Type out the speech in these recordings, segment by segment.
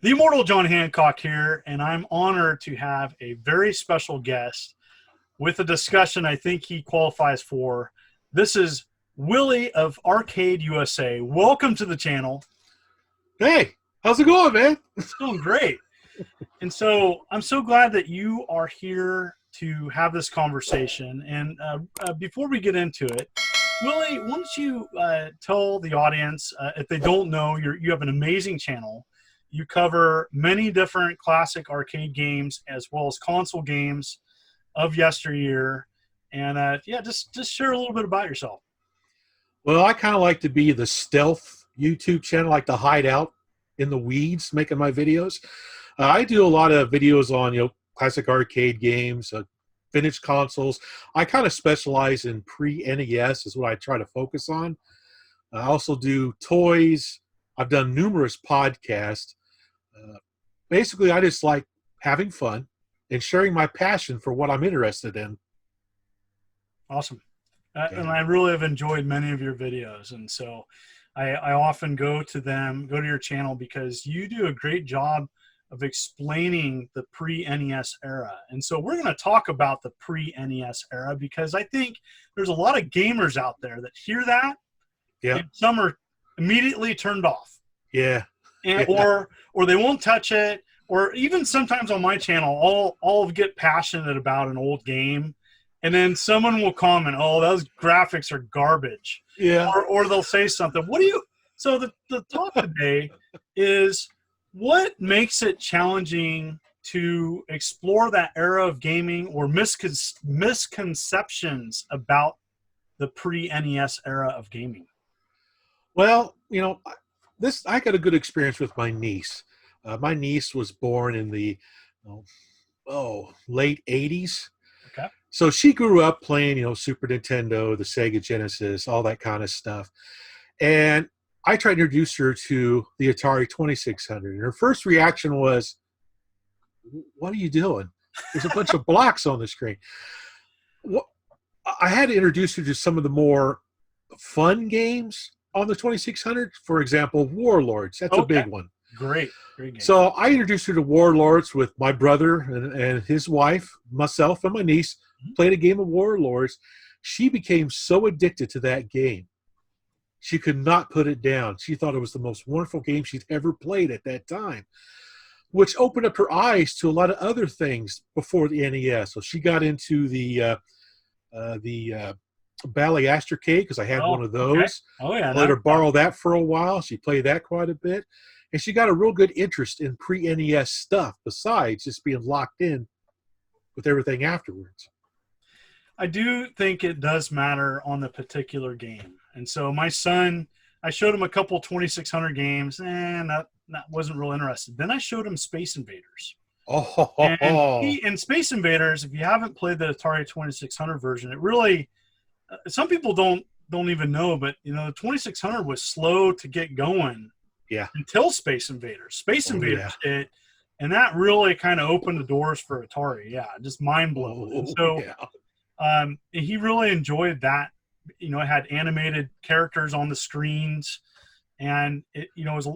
The immortal John Hancock here, and I'm honored to have a very special guest with a discussion I think he qualifies for. This is Willie of Arcade USA. Welcome to the channel. Hey, how's it going, man? It's going great. And so I'm so glad that you are here to have this conversation. And before we get into it, Willie, why don't you tell the audience, if they don't know, you have an amazing channel. You cover many different classic arcade games as well as console games of yesteryear. And yeah, just share a little bit about yourself. Well, I kind of like to be the stealth YouTube channel, like to hide out in the weeds making my videos. I do a lot of videos on, classic arcade games, vintage consoles. I kind of specialize in pre-NES is what I try to focus on. I also do toys. I've done numerous podcasts. Basically, I just like having fun and sharing my passion for what I'm interested in. Awesome. And I really have enjoyed many of your videos. And so I often go to your channel because you do a great job of explaining the pre-NES era. And so we're going to talk about the pre-NES era because I think there's a lot of gamers out there that hear that. Yeah. And some are immediately turned off. Yeah. And, or they won't touch it. Or even sometimes on my channel, I'll get passionate about an old game. And then someone will comment, "Oh, those graphics are garbage." Yeah. Or they'll say something. So the talk today is what makes it challenging to explore that era of gaming or misconceptions about the pre-NES era of gaming? Well, I got a good experience with my niece. My niece was born in the late 80s. Okay. So she grew up playing, Super Nintendo, the Sega Genesis, all that kind of stuff. And I tried to introduce her to the Atari 2600. And her first reaction was, "What are you doing? There's a bunch of blocks on the screen." I had to introduce her to some of the more fun games on the 2600. For example, Warlords. That's a big one. Great game. So I introduced her to Warlords with my brother and his wife, myself, and my niece. Played a game of Warlords. She became so addicted to that game. She could not put it down. She thought it was the most wonderful game she'd ever played at that time, which opened up her eyes to a lot of other things before the NES. So she got into the Bally Astrocade because I had one of those. Okay. Oh, yeah. I let her borrow that for a while. She played that quite a bit. And she got a real good interest in pre-NES stuff besides just being locked in with everything afterwards. I do think it does matter on the particular game. And so my son, I showed him a couple 2600 games, and that wasn't real interested. Then I showed him Space Invaders. And Space Invaders, if you haven't played the Atari 2600 version, it really, some people don't even know, but the 2600 was slow to get going. Yeah. Until Space Invaders. Space Invaders hit, and that really kind of opened the doors for Atari. Yeah, just mind blowing. And so he really enjoyed that. It had animated characters on the screens, and it was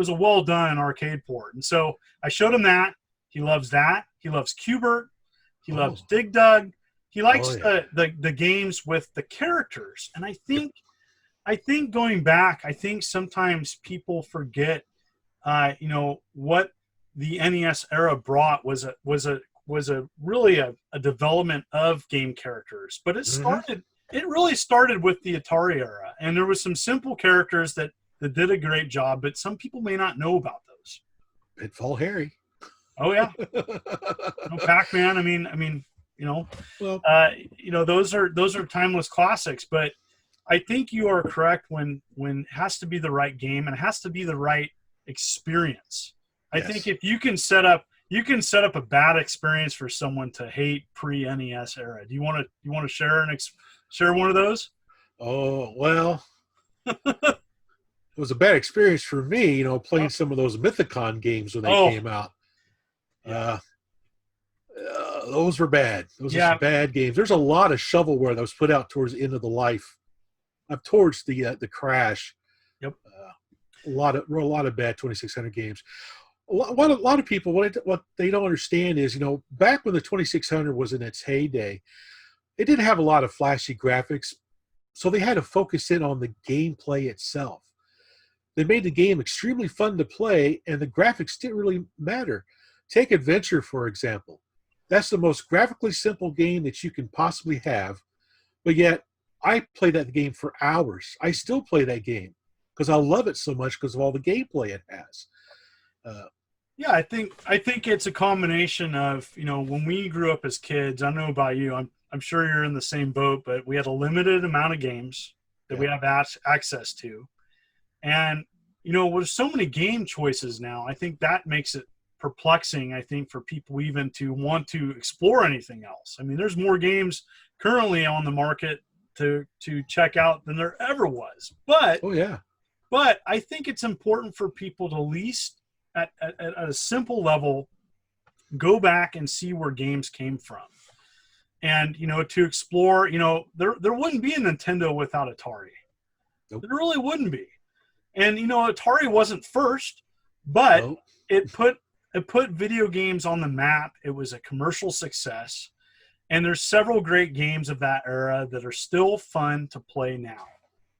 a well done arcade port. And so I showed him that. He loves that. He loves Qbert. He loves Dig Dug. He likes the games with the characters. And I think going back, I think sometimes people forget, what the NES era brought was really a development of game characters. But it really started with the Atari era, and there was some simple characters that did a great job, but some people may not know about those. Pitfall Harry. Oh yeah, Pac-Man. Those are timeless classics, but I think you are correct when it has to be the right game and it has to be the right experience. I think if you can set up a bad experience for someone to hate pre-NES era. Do you want to share one of those? Oh, well, it was a bad experience for me, playing some of those Mythicon games when they came out. Those were bad. Those are some bad games. There's a lot of shovelware that was put out towards the end of the life, towards the crash. Yep. A lot of bad 2600 games. what a lot of people, what they don't understand is, back when the 2600 was in its heyday, it didn't have a lot of flashy graphics, so they had to focus in on the gameplay itself. They made the game extremely fun to play, and the graphics didn't really matter. Take Adventure, for example. That's the most graphically simple game that you can possibly have, but yet I play that game for hours. I still play that game because I love it so much because of all the gameplay it has. Yeah, I think it's a combination of, when we grew up as kids. I don't know about you. I'm sure you're in the same boat, but we had a limited amount of games that we have access to, and with so many game choices now, I think that makes it perplexing. I think for people even to want to explore anything else. I mean, there's more games currently on the market to check out than there ever was. But but I think it's important for people to at least at a simple level go back and see where games came from, and to explore. There wouldn't be a Nintendo without Atari. Nope. There really wouldn't be. And Atari wasn't first, but it put video games on the map. It was a commercial success, and there's several great games of that era that are still fun to play now.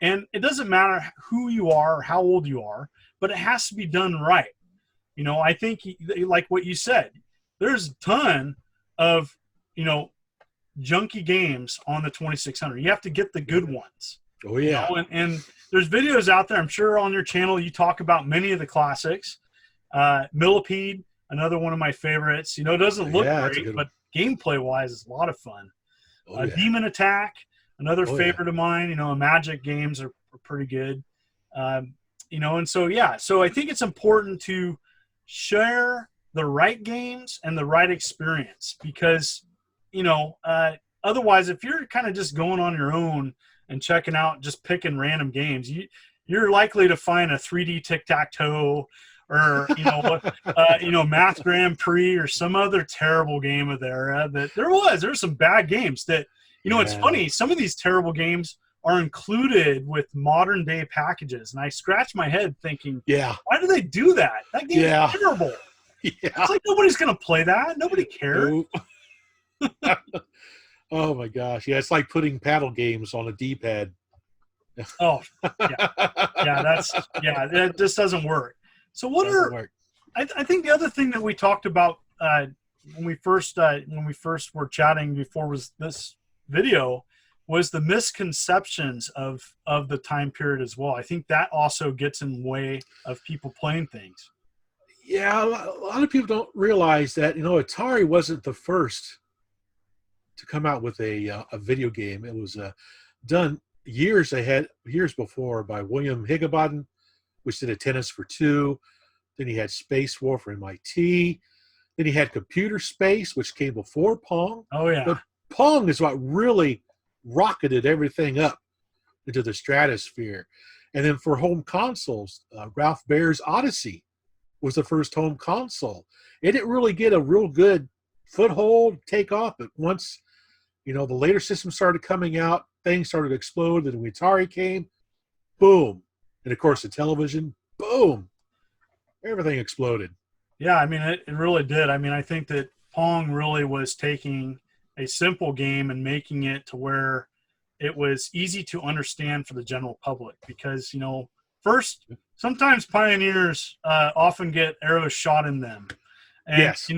And it doesn't matter who you are or how old you are, but it has to be done right. I think, like what you said, there's a ton of, junky games on the 2600. You have to get the good ones. Oh, yeah. And there's videos out there. I'm sure on your channel you talk about many of the classics. Millipede, another one of my favorites. It doesn't look great, but gameplay-wise, it's a lot of fun. Demon Attack, another favorite of mine. Magic games are pretty good. And so I think it's important to share the right games and the right experience, because otherwise, if you're kind of just going on your own and checking out, just picking random games, you're likely to find a 3D tic-tac-toe or Math Grand Prix or some other terrible game of the era. That there's some bad games that it's funny, some of these terrible games are included with modern day packages, and I scratch my head thinking, why do they do that? That game is terrible. It's like nobody's gonna play that. Nobody cares. Oh my gosh. Yeah, it's like putting paddle games on a D-pad. Oh, that just doesn't work. So I think the other thing that we talked about when we first were chatting before was this video was the misconceptions of the time period as well. I think that also gets in the way of people playing things. Yeah, a lot of people don't realize that, Atari wasn't the first to come out with a video game. It was done years before by William Higginbotham, which did a Tennis for Two. Then he had Space War for MIT. Then he had Computer Space, which came before Pong. Oh, yeah. But Pong is what really rocketed everything up into the stratosphere. And then for home consoles, Ralph Baer's Odyssey was the first home console. It didn't really get a real good foothold, take off, but once the later systems started coming out, things started to explode. Then when Atari came, boom. And of course the television, boom. Everything exploded. Yeah, I mean, it really did. I mean, I think that Pong really was taking a simple game and making it to where it was easy to understand for the general public, because, first, sometimes pioneers often get arrows shot in them. And, yes.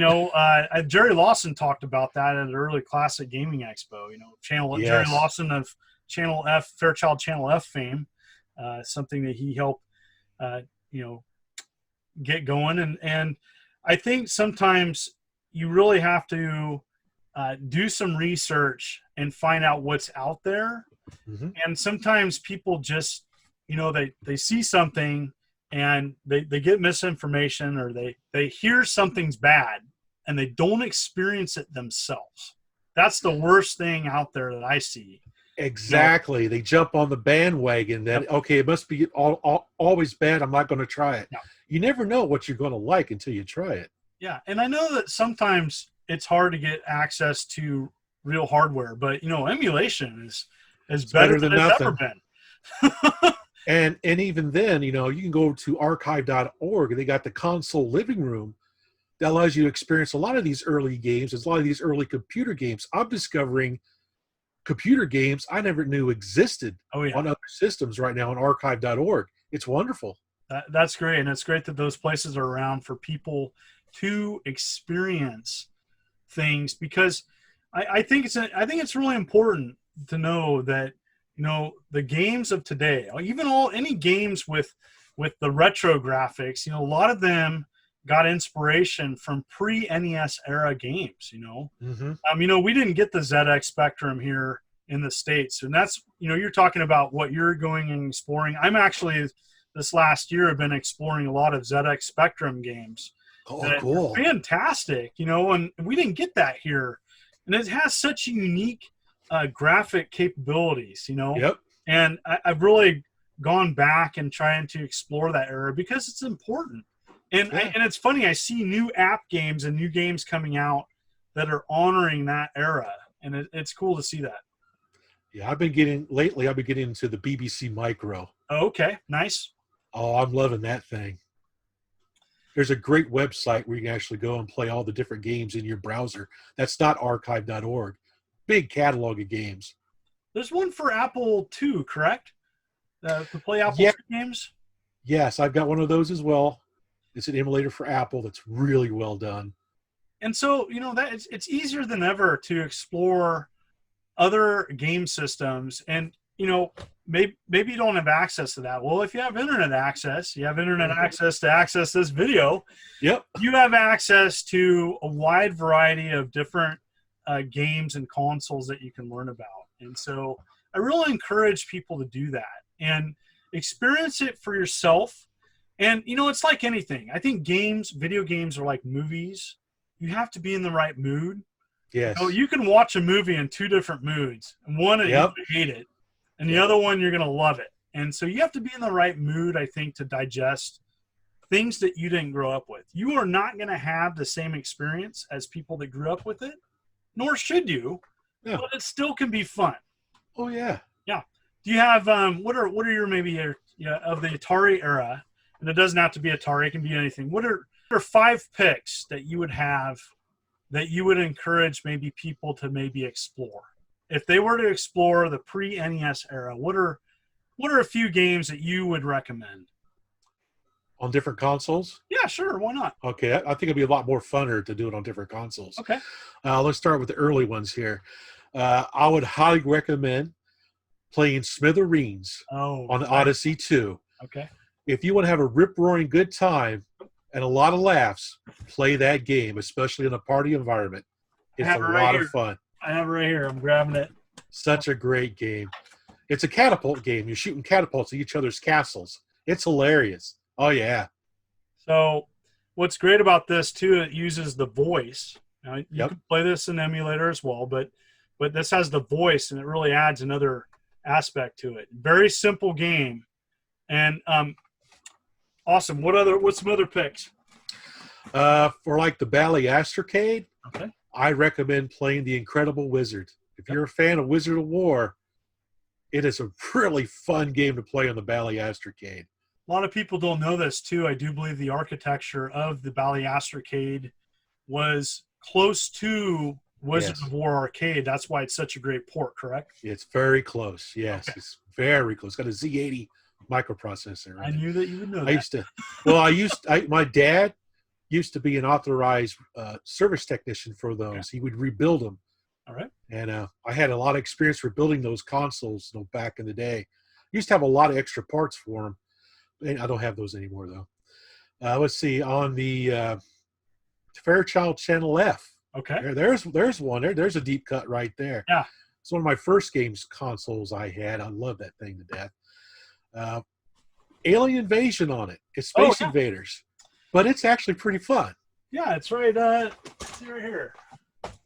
Jerry Lawson talked about that at an early Classic Gaming Expo. Jerry Lawson of Channel F, Fairchild Channel F fame, something that he helped, get going. And I think sometimes you really have to do some research and find out what's out there. Mm-hmm. And sometimes people just, they see something and they get misinformation, or they hear something's bad and they don't experience it themselves. That's the worst thing out there that I see. Exactly. They jump on the bandwagon that, okay, it must be always bad, I'm not going to try it. No. You never know what you're going to like until you try it. Yeah, and I know that sometimes it's hard to get access to real hardware, but, emulation is better than it's ever been. And even then, you can go to archive.org, and they got the console living room that allows you to experience a lot of these early games. There's a lot of these early computer games. I'm discovering computer games I never knew existed on other systems right now on archive.org. It's wonderful. That's great. And it's great that those places are around for people to experience things, because I think it's really important to know that, the games of today, even any games with the retro graphics, a lot of them got inspiration from pre-NES era games. We didn't get the ZX Spectrum here in the States, and that's, you're talking about what you're going and exploring. I'm actually, this last year, have been exploring a lot of ZX Spectrum games. Oh, cool. Fantastic, and we didn't get that here. And it has such unique graphic capabilities, Yep. And I've really gone back and trying to explore that era because it's important. And and it's funny, I see new app games and new games coming out that are honoring that era, and it's cool to see that. Yeah, I've been getting into the BBC Micro. Oh, okay, nice. Oh, I'm loving that thing. There's a great website where you can actually go and play all the different games in your browser. That's not archive.org. Big catalog of games. There's one for Apple too, correct? To play Apple II games? Yes, I've got one of those as well. It's an emulator for Apple that's really well done. And so, that it's easier than ever to explore other game systems. And, maybe you don't have access to that. Well, if you have internet access, to access this video. Yep. You have access to a wide variety of different games and consoles that you can learn about. And so I really encourage people to do that and experience it for yourself. And, it's like anything. I think video games are like movies. You have to be in the right mood. Yes. You can watch a movie in two different moods. And one, you're going to hate it. And the other one, you're going to love it. And so you have to be in the right mood, I think, to digest things that you didn't grow up with. You are not going to have the same experience as people that grew up with it, nor should you. Yeah. But it still can be fun. Oh, yeah. Yeah. Do you have, what are your maybe of the Atari era? And it doesn't have to be Atari. It can be anything. What are 5 picks that you would have that you would encourage maybe people to maybe explore? If they were to explore the pre-NES era, what are a few games that you would recommend? On different consoles? Yeah, sure. Why not? Okay. I think it'd be a lot more funner to do it on different consoles. Okay. Let's start with the early ones here. I would highly recommend playing Smithereens on the Odyssey 2. Okay. If you want to have a rip-roaring good time and a lot of laughs, play that game, especially in a party environment. It's a lot of fun. I have it right here. I'm grabbing it. Such a great game. It's a catapult game. You're shooting catapults at each other's castles. It's hilarious. Oh, yeah. So what's great about this, too, it uses the voice. Now, you can play this in emulator as well, but this has the voice, and it really adds another aspect to it. Very simple game. And awesome. What's some other picks? For like the Bally Astrocade, okay, I recommend playing The Incredible Wizard. If you're a fan of Wizard of War, it is a really fun game to play on the Bally Astrocade. A lot of people don't know this, too. I do believe the architecture of the Bally Astrocade was close to Wizard of War Arcade. That's why it's such a great port, correct? It's very close. Yes, it's very close. It's got a Z80 microprocessor. Right? I knew that you would know that. My dad used to be an authorized service technician for those. Okay. He would rebuild them. All right. And I had a lot of experience rebuilding those consoles back in the day. I used to have a lot of extra parts for them. And I don't have those anymore, though. Let's see. On the Fairchild Channel F. Okay. There's one. There's a deep cut right there. Yeah. It's one of my first games consoles I had. I love that thing to death. Alien Invasion on it. It's Space Invaders. But it's actually pretty fun. Yeah, it's right, it's right here.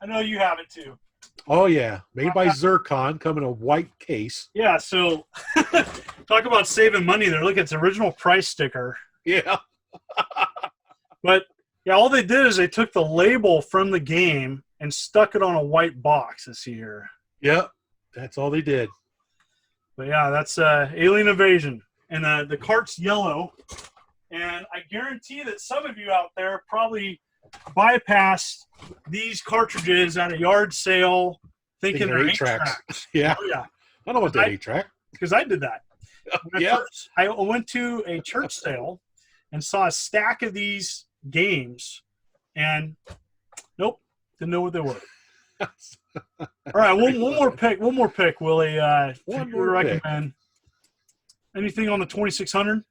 I know you have it too. Oh, yeah. Made by Zircon, come in a white case. Yeah, so talk about saving money there. Look, it's original price sticker. Yeah. But, yeah, all they did is they took the label from the game and stuck it on a white box this year. Yep. That's all they did. But, yeah, that's Alien Invasion. and the cart's yellow. And I guarantee that some of you out there probably bypassed these cartridges at a yard sale thinking they're 8-tracks. Yeah. Oh, yeah. I don't want that 8-track. Because I did that. Yeah. I went to a church sale and saw a stack of these games, and nope, didn't know what they were. All right, one more pick, Willie. One you would recommend anything on the 2600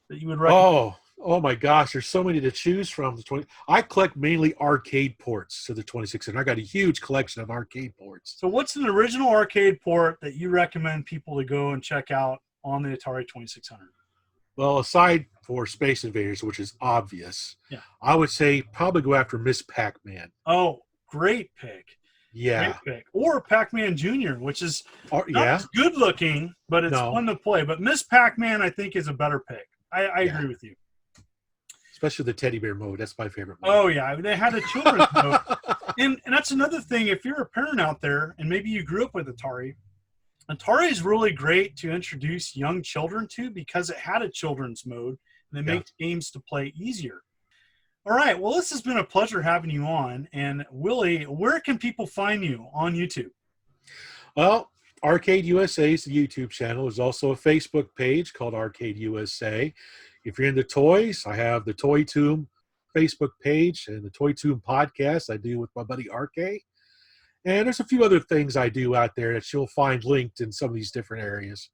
that you would recommend? Oh my gosh, there's so many to choose from. I collect mainly arcade ports to the 2600. I got a huge collection of arcade ports. So what's an original arcade port that you recommend people to go and check out on the Atari 2600? Well, aside for Space Invaders, which is obvious, yeah, I would say probably go after Miss Pac-Man. Oh, great pick. Yeah. Great pick. Or Pac-Man Jr., which is not as good looking, but it's fun to play. But Miss Pac-Man, I think, is a better pick. I agree with you. Especially the teddy bear mode. That's my favorite mode. Oh, yeah. They had a children's mode. And that's another thing. If you're a parent out there and maybe you grew up with Atari, Atari is really great to introduce young children to because it had a children's mode and it makes games to play easier. All right. Well, this has been a pleasure having you on. And Willie, where can people find you on YouTube? Well, Arcade USA is the YouTube channel. There's also a Facebook page called Arcade USA. If you're into toys, I have the Toy Tomb Facebook page and the Toy Tomb podcast I do with my buddy RK. And there's a few other things I do out there that you'll find linked in some of these different areas.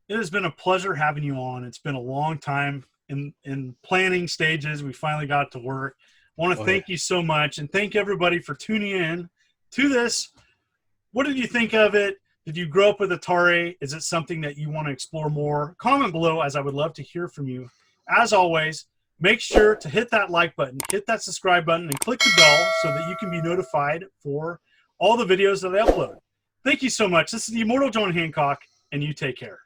It has been a pleasure having you on. It's been a long time in planning stages. We finally got to work. I want to thank you so much, and thank everybody for tuning in to this. What did you think of it? Did you grow up with Atari? Is it something that you want to explore more? Comment below, as I would love to hear from you. As always, make sure to hit that like button, hit that subscribe button, and click the bell so that you can be notified for all the videos that I upload. Thank you so much. This is the Immortal John Hancock, and you take care.